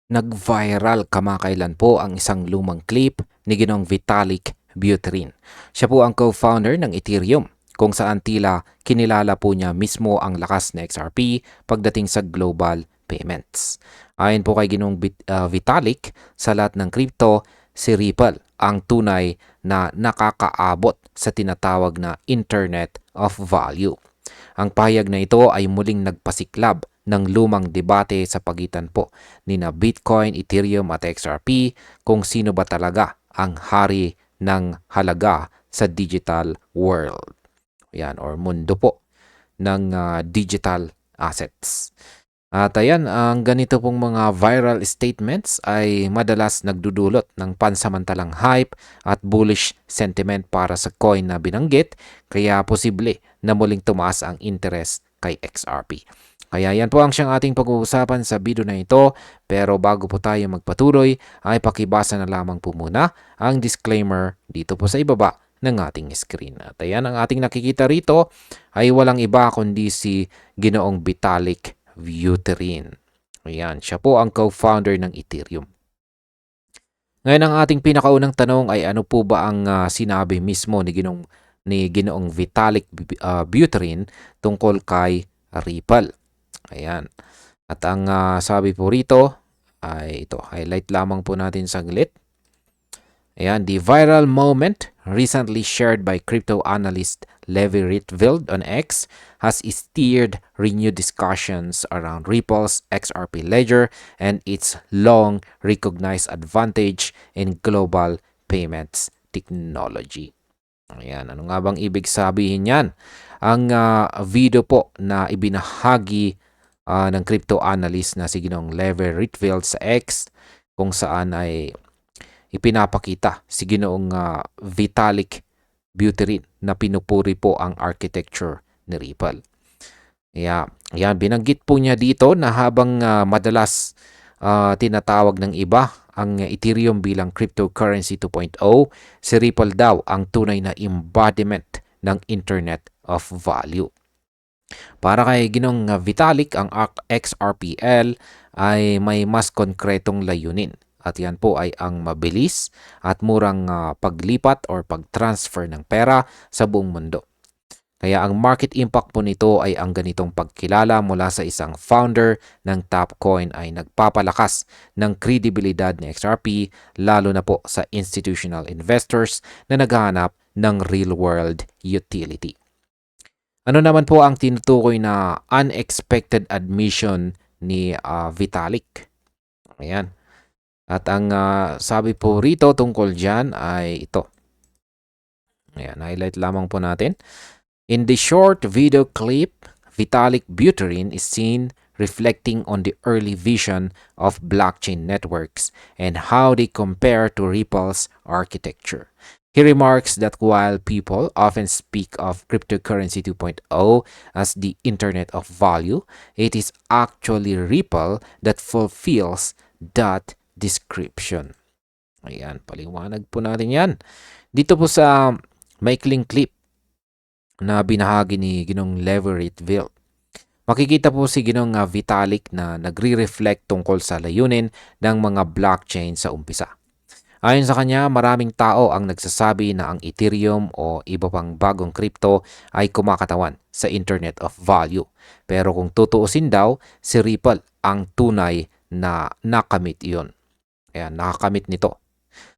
Nag-viral kamakailan po ang isang lumang clip ni Ginoong Vitalik Buterin. Siya po ang co-founder ng Ethereum, kung saan tila kinilala po niya mismo ang lakas ng XRP pagdating sa global payments. Ayon po kay Ginoong Vitalik, sa lahat ng crypto, si Ripple ang tunay na nakakaabot sa tinatawag na Internet of Value. Ang pahayag na ito ay muling nagpasiklab ng lumang debate sa pagitan po ni na Bitcoin, Ethereum at XRP kung sino ba talaga ang hari ng halaga sa digital world. Yan, or mundo po ng digital assets. At ayan, ang ganito pong mga viral statements ay madalas nagdudulot ng pansamantalang hype at bullish sentiment para sa coin na binanggit, kaya posible na muling tumaas ang interest kay XRP. Kaya yan po ang siyang ating pag-uusapan sa video na ito, pero bago po tayo magpatuloy ay pakibasa na lamang po muna ang disclaimer dito po sa ibaba ng ating screen. At ayan, ang ating nakikita rito ay walang iba kundi si Ginoong Vitalik Buterin. Ayan, siya po ang co-founder ng Ethereum. Ngayon, ang ating pinakaunang tanong ay ano po ba ang sinabi mismo ni Ginoong Vitalik Buterin tungkol kay Ripple. Ayan. At ang sabi po rito ay ito, highlight lamang po natin saglit. Ayan, the viral moment recently shared by crypto analyst Levi Rietveld on X has steered renewed discussions around Ripple's XRP ledger and its long recognized advantage in global payments technology. Ayan, ano nga bang ibig sabihin yan? Ang video po na ibinahagi ng crypto analyst na si Ginong Levi Rietveld sa X, kung saan ay ipinapakita si Ginoong Vitalik Buterin na pinupuri po ang architecture ni Ripple. Yan, binanggit po niya dito na habang madalas tinatawag ng iba ang Ethereum bilang cryptocurrency 2.0, si Ripple daw ang tunay na embodiment ng Internet of Value. Para kay Ginong Vitalik, ang XRPL ay may mas konkretong layunin. At yan po ay ang mabilis at murang paglipat or pag-transfer ng pera sa buong mundo. Kaya ang market impact po nito ay ang ganitong pagkilala mula sa isang founder ng Tapcoin ay nagpapalakas ng kredibilidad ni XRP, lalo na po sa institutional investors na naghahanap ng real-world utility. Ano naman po ang tinutukoy na unexpected admission ni Vitalik? Ayan. At ang sabi po rito tungkol dyan ay ito. Ayan, highlight lamang po natin. In the short video clip, Vitalik Buterin is seen reflecting on the early vision of blockchain networks and how they compare to Ripple's architecture. He remarks that while people often speak of cryptocurrency 2.0 as the Internet of Value, it is actually Ripple that fulfills that description. Ayan, paliwanag po natin yan. Dito po sa maikling clip na binahagi ni Ginong Levi Rietveld, makikita po si Ginong Vitalik na nagre-reflect tungkol sa layunin ng mga blockchain sa umpisa. Ayon sa kanya, maraming tao ang nagsasabi na ang Ethereum o iba pang bagong crypto ay kumakatawan sa Internet of Value. Pero kung tutuusin daw, si Ripple ang tunay na nakamit iyon. Ayan, nakakamit nito.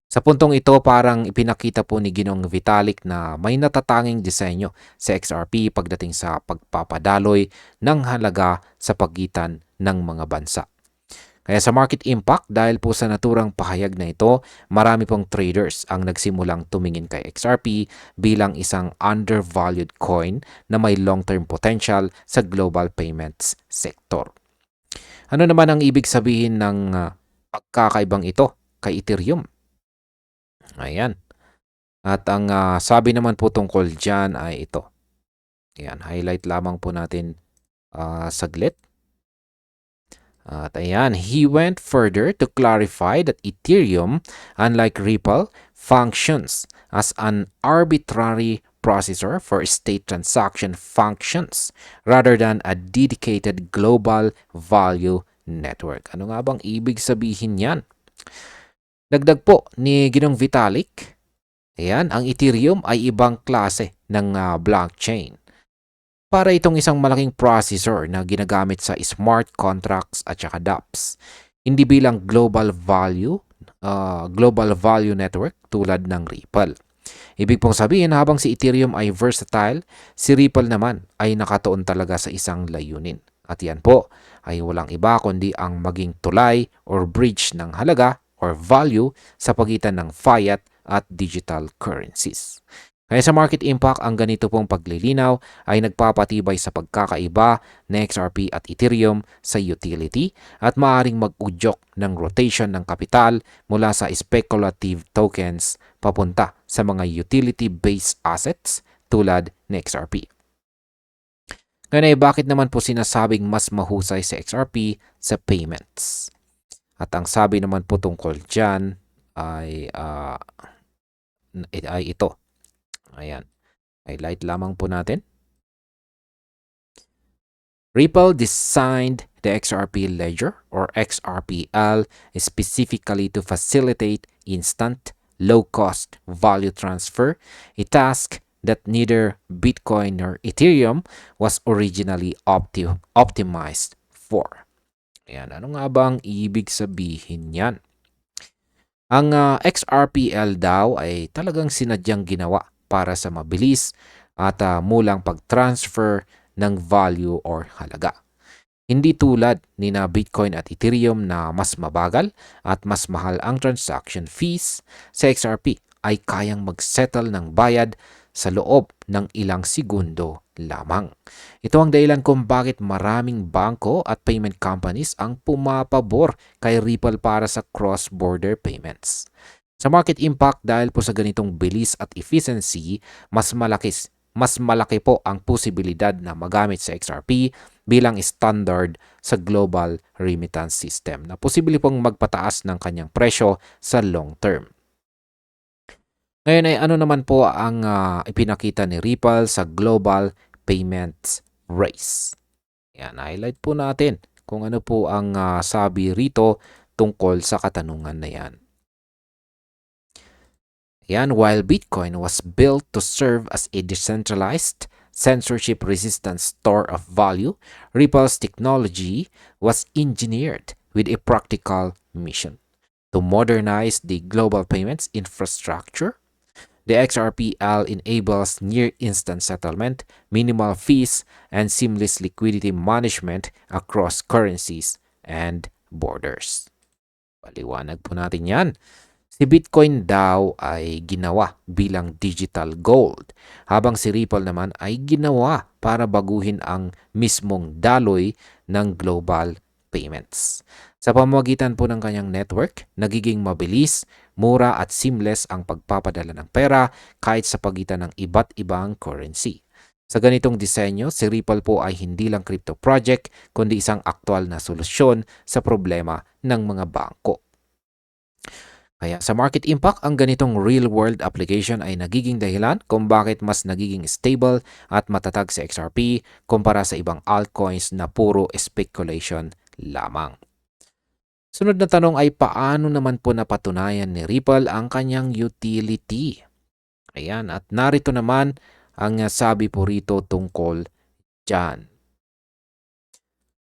Sa puntong ito, parang ipinakita po ni Ginong Vitalik na may natatanging disenyo sa XRP pagdating sa pagpapadaloy ng halaga sa pagitan ng mga bansa. Kaya sa market impact, dahil po sa naturang pahayag na ito, marami pong traders ang nagsimulang tumingin kay XRP bilang isang undervalued coin na may long-term potential sa global payments sector. Ano naman ang ibig sabihin ng pagkakaibang ito kay Ethereum? Ayan. At ang sabi naman po tungkol dyan ay ito. Ayan, highlight lamang po natin saglit. At ayan, he went further to clarify that Ethereum, unlike Ripple, functions as an arbitrary processor for state transaction functions rather than a dedicated global value network. Ano nga bang ibig sabihin yan? Dagdag po ni Ginong Vitalik, ayan, ang Ethereum ay ibang klase ng blockchain. Para itong isang malaking processor na ginagamit sa smart contracts at saka dApps. Hindi bilang global value network tulad ng Ripple. Ibig pong sabihin, habang si Ethereum ay versatile, si Ripple naman ay nakatuon talaga sa isang layunin. At yan po ay walang iba kundi ang maging tulay or bridge ng halaga or value sa pagitan ng fiat at digital currencies. Kaya sa market impact, ang ganito pong paglilinaw ay nagpapatibay sa pagkakaiba ng XRP at Ethereum sa utility at maaaring mag-udyok ng rotation ng kapital mula sa speculative tokens papunta sa mga utility-based assets tulad ng XRP. Ngayon ay bakit naman po sinasabing mas mahusay sa XRP sa payments? At ang sabi naman po tungkol dyan ay ito. Ayan. Highlight lamang po natin. Ripple designed the XRP Ledger or XRPL specifically to facilitate instant, low-cost value transfer, a task that neither Bitcoin nor Ethereum was originally optimized for. Ayan, ano nga ba ang ibig sabihin yan? Ang XRPL daw ay talagang sinadyang ginawa para sa mabilis at mulang pag-transfer ng value or halaga. Hindi tulad ni na Bitcoin at Ethereum na mas mabagal at mas mahal ang transaction fees, sa XRP ay kayang mag-settle ng bayad sa loob ng ilang segundo lamang. Ito ang dahilan kung bakit maraming bangko at payment companies ang pumapabor kay Ripple para sa cross-border payments. Sa market impact, dahil po sa ganitong bilis at efficiency, mas malaki po ang posibilidad na magamit sa XRP bilang standard sa global remittance system na posible pong magpataas ng kanyang presyo sa long term. Ngayon ay ano naman po ang ipinakita ni Ripple sa global payments race. Yan, highlight po natin kung ano po ang sabi rito tungkol sa katanungan na yan. Yan, while Bitcoin was built to serve as a decentralized, censorship-resistant store of value, Ripple's technology was engineered with a practical mission to modernize the global payments infrastructure. The XRPL enables near-instant settlement, minimal fees, and seamless liquidity management across currencies and borders. Paliwanag po natin yan. Si Bitcoin daw ay ginawa bilang digital gold, habang si Ripple naman ay ginawa para baguhin ang mismong daloy ng global payments. Sa pamamagitan po ng kanyang network, nagiging mabilis, mura at seamless ang pagpapadala ng pera kahit sa pagitan ng iba't ibang currency. Sa ganitong disenyo, si Ripple po ay hindi lang crypto project, kundi isang aktwal na solusyon sa problema ng mga bangko. Kaya sa market impact, ang ganitong real-world application ay nagiging dahilan kung bakit mas nagiging stable at matatag sa XRP kumpara sa ibang altcoins na puro speculation lamang. Sunod na tanong ay paano naman po napatunayan ni Ripple ang kanyang utility? Ayan, at narito naman ang sabi po rito tungkol dyan.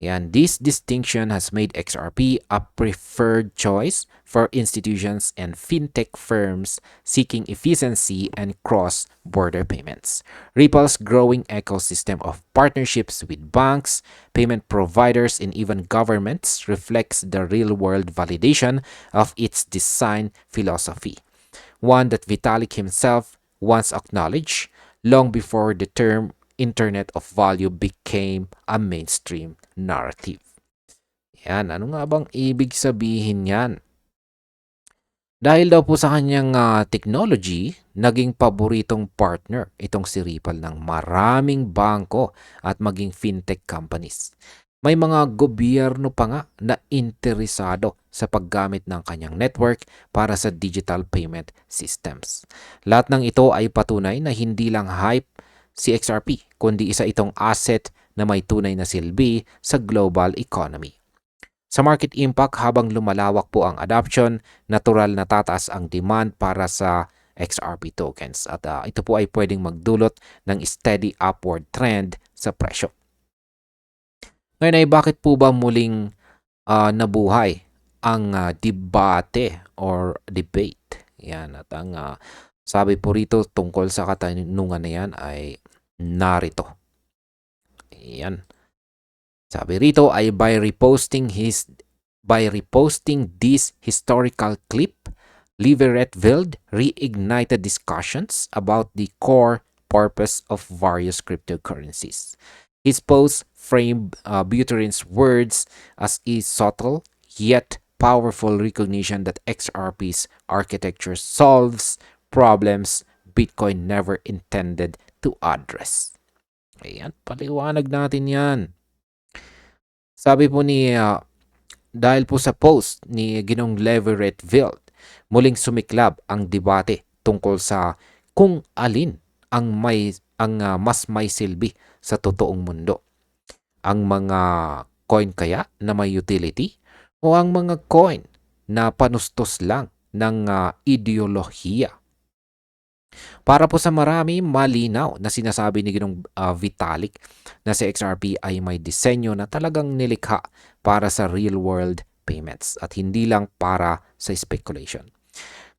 And this distinction has made XRP a preferred choice for institutions and fintech firms seeking efficiency and cross-border payments. Ripple's growing ecosystem of partnerships with banks, payment providers, and even governments reflects the real-world validation of its design philosophy, one that Vitalik himself once acknowledged long before the term Internet of Value became a mainstream narrative. Yan, ano nga bang ibig sabihin yan? Dahil daw po sa kanyang technology, naging paboritong partner itong si Ripple ng maraming bangko at maging fintech companies. May mga gobyerno pa nga na interesado sa paggamit ng kanyang network para sa digital payment systems. Lahat ng ito ay patunay na hindi lang hype si XRP, kundi isa itong asset na may tunay na silbi sa global economy. Sa market impact, habang lumalawak po ang adoption, natural na tataas ang demand para sa XRP tokens at ito po ay pwedeng magdulot ng steady upward trend sa presyo. Ngayon ay bakit po ba muling nabuhay ang debate or debate? Yan, at ang sabi po rito tungkol sa katanungan na yan ay narito. Yan. Sabi rito ay by reposting this historical clip, Leverett Wild reignited discussions about the core purpose of various cryptocurrencies. His post framed Buterin's words as a subtle yet powerful recognition that XRP's architecture solves problems Bitcoin never intended to address. Ayan, paliwanag natin yan. Sabi po dahil po sa post ni Ginong Leverett Wild, muling sumiklab ang debate tungkol sa kung alin ang mas may silbi sa totoong mundo. Ang mga coin kaya na may utility o ang mga coin na panustos lang ng ideolohiya? Para po sa marami, malinaw na sinasabi ni Ginong Vitalik na si XRP ay may disenyo na talagang nilikha para sa real-world payments at hindi lang para sa speculation.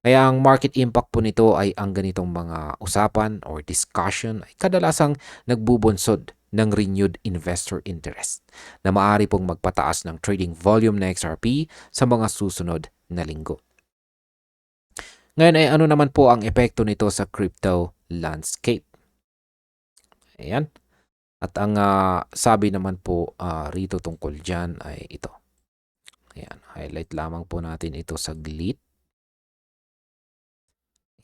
Kaya ang market impact po nito ay ang ganitong mga usapan or discussion ay kadalasang nagbubunsod ng renewed investor interest na maaari pong magpataas ng trading volume na XRP sa mga susunod na linggo. Ngayon ay ano naman po ang epekto nito sa crypto landscape? Ayan. At ang sabi naman po rito tungkol dyan ay ito. Ayan, highlight lamang po natin ito saglit.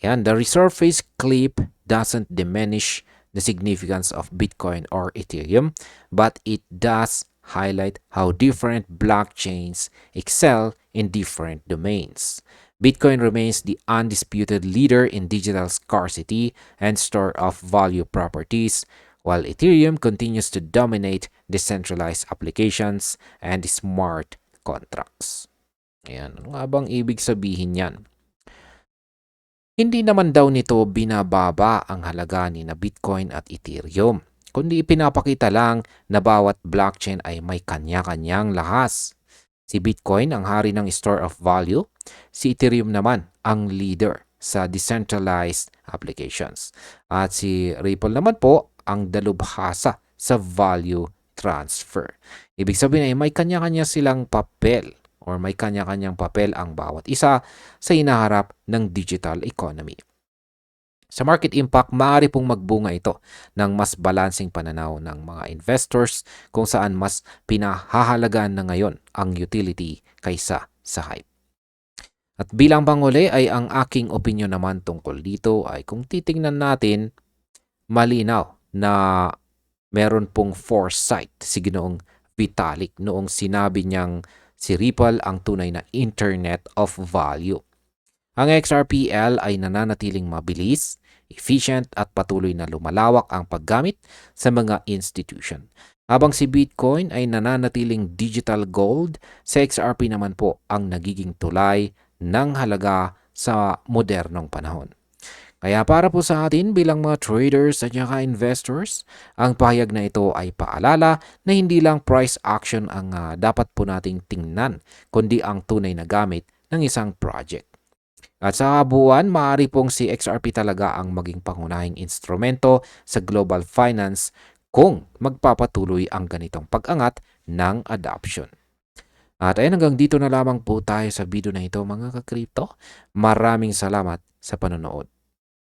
Ayan, the resurface clip doesn't diminish the significance of Bitcoin or Ethereum, but it does highlight how different blockchains excel in different domains. Bitcoin remains the undisputed leader in digital scarcity and store of value properties, while Ethereum continues to dominate decentralized applications and smart contracts. Ayan, ano nga bang ibig sabihin yan? Hindi naman daw nito binababa ang halaga ni na Bitcoin at Ethereum, kundi ipinapakita lang na bawat blockchain ay may kanya-kanyang lahas. Si Bitcoin ang hari ng store of value, si Ethereum naman ang leader sa decentralized applications. At si Ripple naman po ang dalubhasa sa value transfer. Ibig sabihin ay may kanya-kanya silang papel or may kanya-kanyang papel ang bawat isa sa hinaharap ng digital economy. Sa market impact, maaari pong magbunga ito ng mas balancing pananaw ng mga investors kung saan mas pinahahalagaan na ngayon ang utility kaysa sa hype. At bilang panghuli ay ang aking opinion naman tungkol dito ay kung titingnan natin, malinaw na meron pong foresight si Ginoong Vitalik noong sinabi niyang si Ripple ang tunay na Internet of Value. Ang XRPL ay nananatiling mabilis, efficient at patuloy na lumalawak ang paggamit sa mga institution. Habang si Bitcoin ay nananatiling digital gold, si XRP naman po ang nagiging tulay ng halaga sa modernong panahon. Kaya para po sa atin bilang mga traders at saka investors, ang pahayag na ito ay paalala na hindi lang price action ang dapat po nating tingnan, kundi ang tunay na gamit ng isang project. At sa kabuuan, maaari pong si XRP talaga ang maging pangunahing instrumento sa global finance kung magpapatuloy ang ganitong pag-angat ng adoption. At ayun, hanggang dito na lamang po tayo sa video na ito mga ka-crypto. Maraming salamat sa panonood.